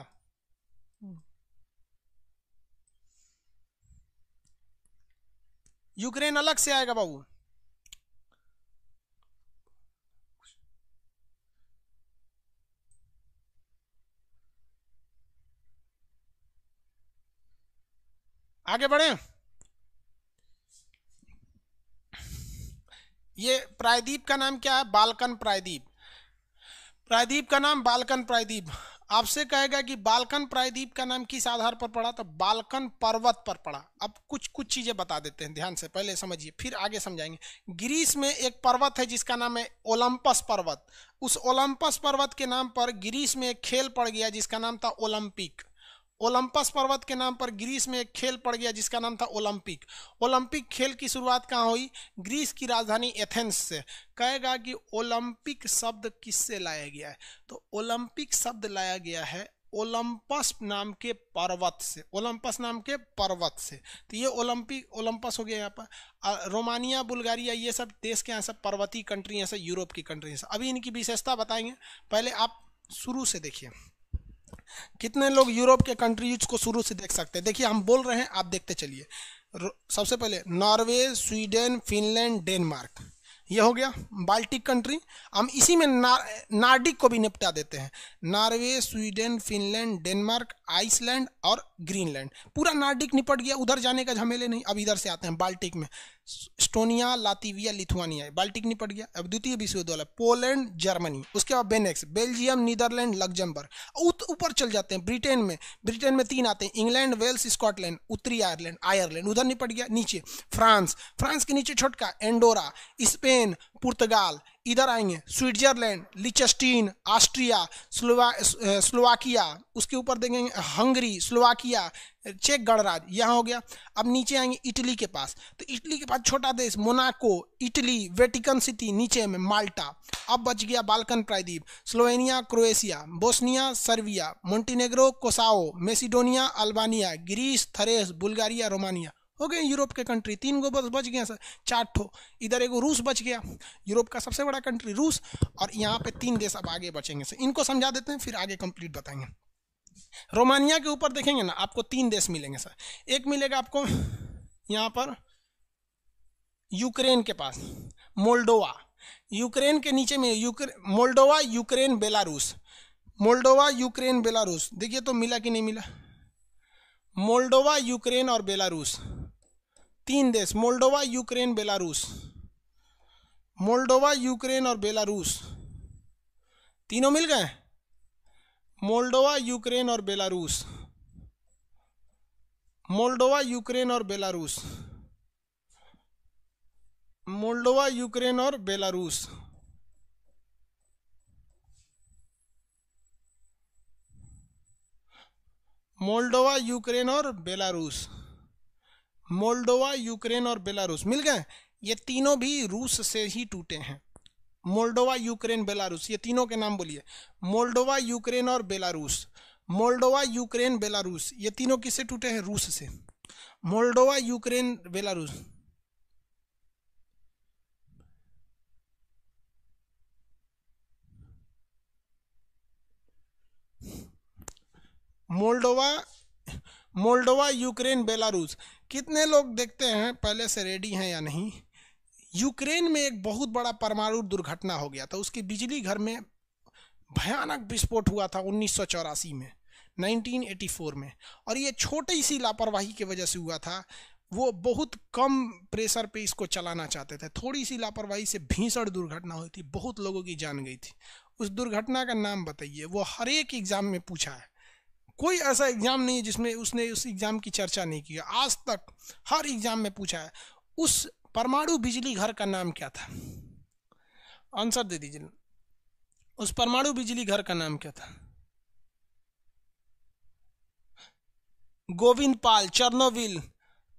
यूक्रेन अलग से आएगा बाबू। आगे बढ़े। ये प्रायदीप का नाम क्या है? बाल्कन प्रायदीप। प्रायदीप का नाम बाल्कन प्रायदीप। आपसे कहेगा कि बाल्कन प्रायदीप का नाम किस आधार पर पड़ा, तो बाल्कन पर्वत पर पड़ा। अब कुछ चीजें बता देते हैं, ध्यान से पहले समझिए फिर आगे समझाएंगे। ग्रीस में एक पर्वत है जिसका नाम है ओलंपस पर्वत। उस ओलंपस पर्वत के नाम पर ग्रीस में एक खेल पड़ गया जिसका नाम था ओलंपिक। ओलंपस पर्वत के नाम पर ग्रीस में एक खेल पड़ गया जिसका नाम था ओलंपिक। ओलंपिक खेल की शुरुआत कहाँ हुई? ग्रीस की राजधानी एथेंस से। कहेगा कि ओलंपिक शब्द किससे लाया गया है, तो ओलंपिक शब्द लाया गया है ओलंपस नाम के पर्वत से। ओलंपस नाम के पर्वत से, तो ये ओलंपिक ओलंपस हो गया यहाँ पर। रोमानिया, बुल्गारिया, ये सब देश के यहाँ सब पर्वतीय कंट्री हैं, सब यूरोप की कंट्री हैं। अभी इनकी विशेषता बताएंगे, पहले आप शुरू से देखिए। कितने लोग यूरोप के कंट्रीज को शुरू से देख सकते हैं? देखिए हम बोल रहे हैं, आप देखते चलिए। सबसे पहले नॉर्वे, स्वीडन, फिनलैंड, डेनमार्क, ये हो गया बाल्टिक कंट्री। हम इसी में नार्डिक को भी निपटा देते हैं। Norway, Sweden, Finland, Denmark, Iceland और ग्रीनलैंड। पूरा नार्डिक निपट गया, उधर जाने का झमेले नहीं। अब इधर से आते हैं बाल्टिक में। एस्टोनिया, लातविया, लिथुआनिया, बाल्टिक निपट गया। अब द्वितीय विश्व युद्ध वाला पोलैंड, जर्मनी, उसके बाद बेनेक्स, बेल्जियम, नीदरलैंड, लग्जमबर्ग। ऊपर चल जाते हैं ब्रिटेन में। ब्रिटेन में 3 आते हैं, इंग्लैंड, वेल्स, स्कॉटलैंड, उत्तरी आयरलैंड, आयरलैंड उधर निपट गया। नीचे फ्रांस, फ्रांस के नीचे छोटका एंडोरा, स्पेन, पुर्तगाल, इधर आएंगे स्विट्जरलैंड, लिचस्टीन, ऑस्ट्रिया, स्लोवाकिया, उसके ऊपर देखेंगे हंगरी, स्लोवाकिया, चेक गणराज्य, यहाँ हो गया। अब नीचे आएंगे इटली के पास, तो इटली के पास छोटा देश मोनाको, इटली, वेटिकन सिटी, नीचे में माल्टा। अब बच गया बाल्कन प्रायद्वीप, Slovenia, Croatia, Bosnia, Serbia, Montenegro, Kosovo, Macedonia, Albania, Greece, Thrace, Bulgaria, Romania. हो गए यूरोप के कंट्री। 3 गो बस बच गए सर, 4 ठो। इधर एगो रूस बच गया, यूरोप का सबसे बड़ा कंट्री रूस। और यहाँ पे 3 देश अब आगे बचेंगे सर, इनको समझा देते हैं फिर आगे कंप्लीट बताएंगे। रोमानिया के ऊपर देखेंगे ना, आपको 3 देश मिलेंगे सर। एक मिलेगा आपको यहाँ पर यूक्रेन के पास, मोल्डोवा, यूक्रेन के नीचे में Moldova, Ukraine, Belarus, Moldova, Ukraine, Belarus. देखिए तो मिला कि नहीं मिला? मोल्डोवा, यूक्रेन और बेलारूस, 3 देश, Moldova, Ukraine, Belarus, Moldova, Ukraine और बेलारूस, तीनों मिल गए। मोल्डोवा, यूक्रेन और बेलारूस, मोल्डोवा, यूक्रेन और बेलारूस, मोल्डोवा, यूक्रेन और बेलारूस। मोल्डोवा, यूक्रेन और बेलारूस, मोल्डोवा, यूक्रेन और बेलारूस मिल गए। ये तीनों भी रूस से ही टूटे हैं। मोल्डोवा, यूक्रेन, बेलारूस, ये तीनों के नाम बोलिए। मोल्डोवा, यूक्रेन और बेलारूस, मोल्डोवा, यूक्रेन, बेलारूस, ये तीनों किससे टूटे हैं? रूस से। Moldova, Ukraine, Belarus. Moldova, Moldova, Ukraine, Belarus. कितने लोग देखते हैं पहले से रेडी हैं या नहीं? यूक्रेन में एक बहुत बड़ा परमाणु दुर्घटना हो गया था, उसके बिजली घर में भयानक विस्फोट हुआ था 1984 में, 1984 में। और ये छोटी सी लापरवाही की वजह से हुआ था। वो बहुत कम प्रेशर पे इसको चलाना चाहते थे, थोड़ी सी लापरवाही से भीषण दुर्घटना हुई थी, बहुत लोगों की जान गई थी। उस दुर्घटना का नाम बताइए। वो हर एक एग्जाम में पूछा है, कोई ऐसा एग्जाम नहीं है जिसमें उसने उस एग्जाम की चर्चा नहीं की। आज तक हर एग्जाम में पूछा है। उस परमाणु बिजली घर का नाम क्या था? आंसर दे दीजिए। उस परमाणु बिजली घर का नाम क्या था? गोविंद पाल, चर्नोविल,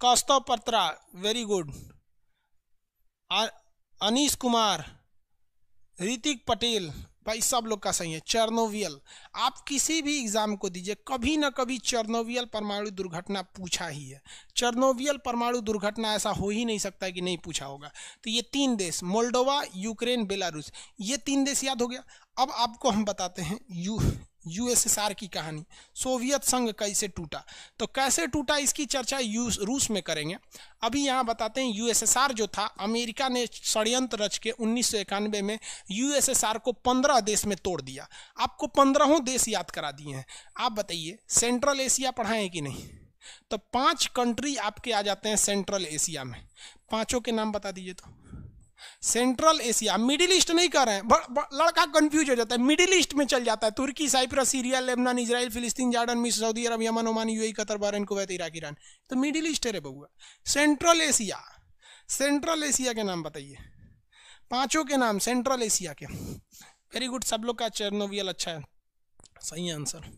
कौस्तव पत्रा, वेरी गुड। अनीश कुमार, ऋतिक पटेल, भाई सब लोग का सही है। चर्नोविल। आप किसी भी एग्जाम को दीजिए, कभी ना कभी चर्नोविल परमाणु दुर्घटना पूछा ही है। चर्नोविल परमाणु दुर्घटना ऐसा हो ही नहीं सकता है कि नहीं पूछा होगा। तो ये 3 देश, मोल्डोवा, यूक्रेन, बेलारूस, ये 3 देश याद हो गया। अब आपको हम बताते हैं यूएसएसआर की कहानी। सोवियत संघ कैसे टूटा, तो कैसे टूटा इसकी चर्चा रूस में करेंगे। अभी यहाँ बताते हैं यूएसएसआर जो था, अमेरिका ने षड्यंत्र रच के 1991 में यूएसएसआर को 15 देश में तोड़ दिया। आपको 15 देश याद करा दिए हैं। आप बताइए सेंट्रल एशिया पढ़ाएं कि नहीं? तो 5 कंट्री आपके आ जाते हैं सेंट्रल एशिया में। 5 के नाम बता दीजिए। तो सेंट्रल एशिया, मिडिल ईस्ट नहीं कर रहे हैं, लड़का कंफ्यूज हो जाता है, मिडिल ईस्ट में चल जाता है। Turkey, Cyprus, Syria, Lebanon, Israel, फिलिस्तीन, जॉर्डन, मिस्र, Saudi Arab, Yemen, Oman, UAE, Qatar, Bahrain, Kuwait, Iraq, Iran. तो मिडिल ईस्ट है रे बउआ। सेंट्रल एशिया, सेंट्रल एशिया के नाम बताइए। 5 के नाम सेंट्रल एशिया के। वेरी गुड, सब लोग का चेरनोबियल अच्छा है, सही आंसर।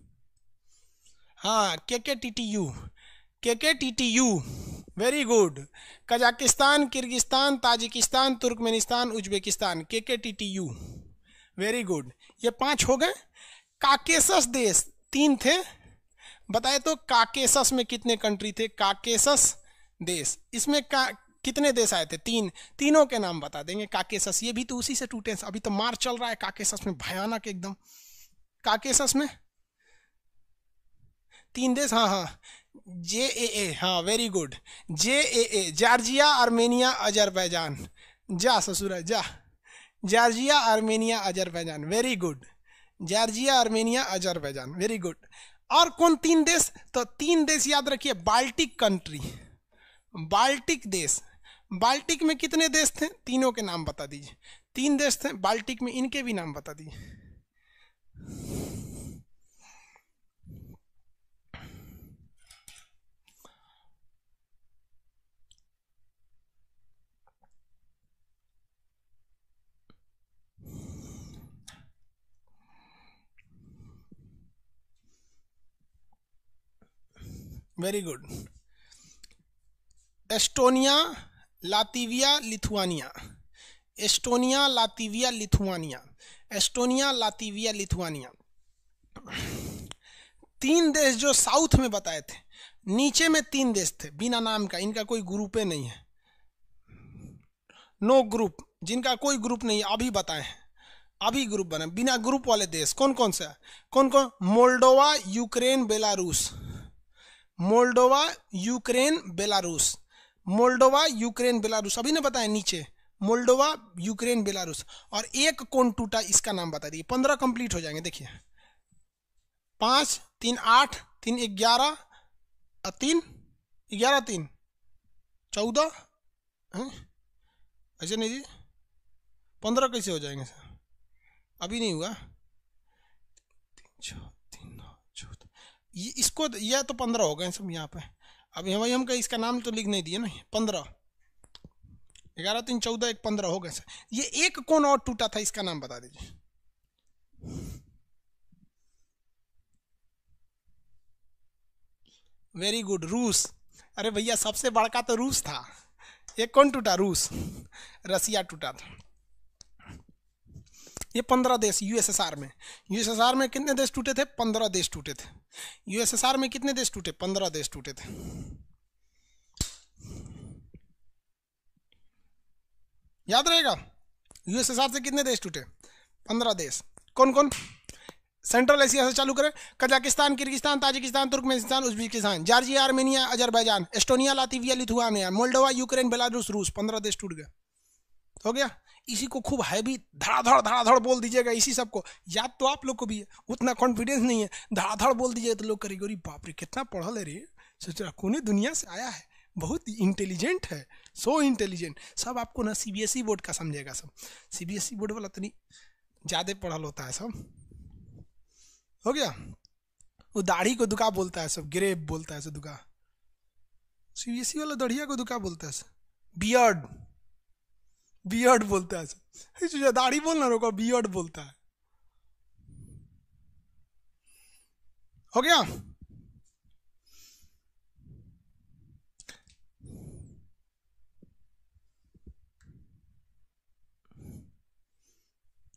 हाँ, KKTTU, KKTTU, very good. Kazakhstan, Kyrgyzstan, Tajikistan, Turkmenistan, Uzbekistan, KKTTU, very good. ये 5 हो गए। काकेसस देश 3 थे, बताए तो काकेसस में कितने कंट्री थे? काकेसस देश, इसमें कितने देश आए थे? 3। तीनों के नाम बता देंगे। काकेसस, ये भी तो उसी से टूटे। अभी तो मार चल रहा है काकेसस में, भयानक एकदम। काकेसस में 3 देश, हाँ हाँ, JAA, हाँ very good, JAA, Georgia, Armenia, Azerbaijan. जा ससुरा जा, Georgia, Armenia, Azerbaijan, very good. Georgia, Armenia, Azerbaijan, very good. और कौन 3 देश? तो 3 देश याद रखिए, बाल्टिक कंट्री, बाल्टिक देश। बाल्टिक में कितने देश थे? तीनों के नाम बता दीजिए। 3 देश थे बाल्टिक में, इनके भी नाम बता दीजिए। Very good. Estonia, Latvia, Lithuania. Estonia, Latvia, Lithuania. Estonia, Latvia, Lithuania. 3 देश जो साउथ में बताए थे। नीचे में 3 देश थे बिना नाम का, इनका कोई ग्रुप नहीं है, नो ग्रुप, जिनका कोई ग्रुप नहीं है। अभी बताए, अभी ग्रुप बना, बिना ग्रुप वाले देश कौन कौन से? कौन कौन? Moldova, Ukraine, Belarus. Moldova, Ukraine, Belarus, Moldova, Ukraine, Belarus, अभी ना बताए नीचे। Moldova, Ukraine, Belarus. और एक कौन टूटा इसका नाम बता दीजिए। 15 कंप्लीट हो जाएंगे। देखिए 5 3 8 3 11 3 11 3 14 ऐसे नहीं जी, 15 कैसे हो जाएंगे सर? अभी नहीं हुआ। 3 9 14 ये इसको यह तो 15 हो गए सब यहाँ पे। अभी वही हम इसका नाम तो लिख नहीं दिए ना। 15 11 3 14 1 15 हो गए सर। ये एक कौन और टूटा था इसका नाम बता दीजिए। वेरी गुड, रूस। अरे भैया सबसे बड़का तो रूस था। एक कौन टूटा? रूस, रसिया टूटा था। ये 15 देश यूएसएसआर में। यूएसएसआर में कितने देश टूटे थे? 15 देश टूटे थे। यूएसएसआर में कितने देश टूटे? 15 देश टूटे थे। याद रहेगा, यूएसएसआर से कितने देश टूटे? 15 देश। कौन कौन? सेंट्रल एशिया से चालू करें। Kazakhstan, Kyrgyzstan, Tajikistan, Turkmenistan, Uzbekistan, Georgia, Armenia, Azerbaijan, Estonia, Latvia, Lithuania, Moldova, Ukraine, Belarus, रूस। 15 देश टूट गए। हो गया। इसी को खूब हैवी धड़ाधड़ बोल दीजिएगा। इसी सबको याद तो आप लोग को भी है, उतना कॉन्फिडेंस नहीं है। धड़ाधड़ बोल दीजिएगा तो लोग करेंगे अरे बाप रे कितना पढ़ल है रे, सोचा कौन दुनिया से आया है, बहुत इंटेलिजेंट है, सो इंटेलिजेंट। सब आपको ना सीबीएसई बोर्ड का समझेगा। सब सीबीएसई बोर्ड वाला तो नहीं, ज़्यादा पढ़ल होता है सब। हो गया। वो दाढ़ी को दुका बोलता है सब, ग्रेप बोलता है सब दुका। सीबीएसई वाला दाढ़िया को दुका बोलता है सब, बियर्ड बोलता है सब। दाढ़ी बोलना रोको, बियर्ड बोलता है। हो गया।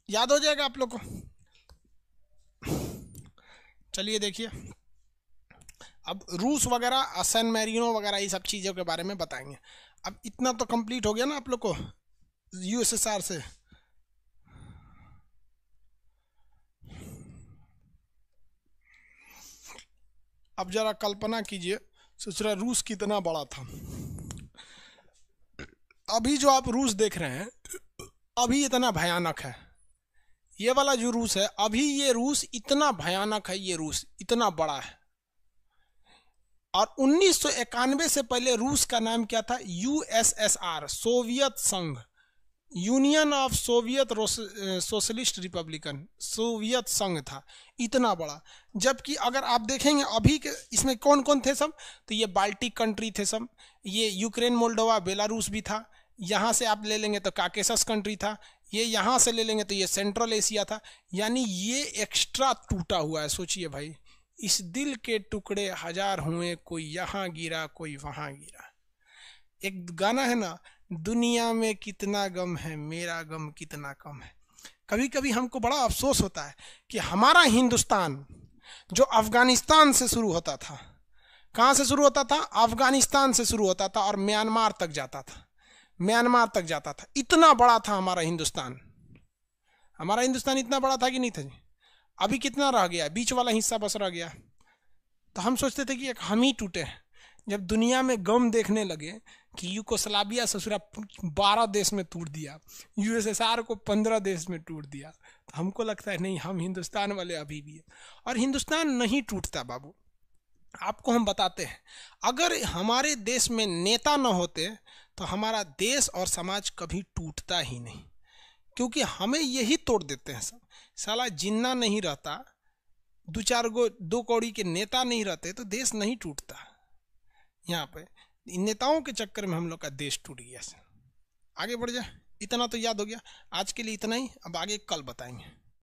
याद हो जाएगा आप लोग को। चलिए देखिए, अब रूस वगैरह, सैन मैरिनो वगैरह ये सब चीज़ों के बारे में बताएंगे। अब इतना तो कंप्लीट हो गया ना आप लोग को यूएसएसआर से। अब जरा कल्पना कीजिए, सोच रहा रूस कितना बड़ा था। अभी जो आप रूस देख रहे हैं अभी इतना भयानक है। ये वाला जो रूस है अभी, ये रूस इतना भयानक है, ये रूस इतना बड़ा है। और 1991 से पहले रूस का नाम क्या था? यूएसएसआर, सोवियत संघ, union of Soviet socialist Republican, Soviet संघ था, इतना बड़ा। जबकि अगर आप देखेंगे अभी के इसमें कौन कौन थे सब, तो ये बाल्टिक कंट्री थे सब, ये यूक्रेन, मोल्डोवा, बेलारूस भी था, यहाँ से आप ले लेंगे तो काकेशस कंट्री था, ये यहाँ से ले लेंगे तो ये सेंट्रल एशिया था। यानी ये एक्स्ट्रा टूटा हुआ है। सोचिए भाई, इस दिल के टुकड़े हजार हुए, कोई यहाँ गिरा कोई वहाँ गिरा। एक गाना है ना, दुनिया में कितना गम है, मेरा गम कितना कम है। कभी कभी हमको बड़ा अफसोस होता है कि हमारा हिंदुस्तान जो अफगानिस्तान से शुरू होता था, कहाँ से शुरू होता था? अफगानिस्तान से शुरू होता था और म्यांमार तक जाता था, म्यांमार तक जाता था। इतना बड़ा था हमारा हिंदुस्तान। हमारा हिंदुस्तान इतना बड़ा था कि नहीं था जी? अभी कितना रह गया? बीच वाला हिस्सा बस रह गया। तो हम सोचते थे कि एक हम ही टूटे हैं। जब दुनिया में गम देखने लगे कि यूगोस्लाविया ससुरा 12 देश में टूट दिया, यूएसएसआर को 15 देश में टूट दिया, तो हमको लगता है नहीं, हम हिंदुस्तान वाले अभी भी है। और हिंदुस्तान नहीं टूटता बाबू। आपको हम बताते हैं, अगर हमारे देश में नेता न होते तो हमारा देश और समाज कभी टूटता ही नहीं। क्योंकि हमें यही तोड़ देते हैं सब। साला जिन्ना नहीं रहता, दो कौड़ी के नेता नहीं रहते तो देश नहीं टूटता। यहाँ पे इन नेताओं के चक्कर में हम लोग का देश टूट गया। आगे बढ़ जाए। इतना तो याद हो गया। आज के लिए इतना ही, अब आगे कल बताएंगे।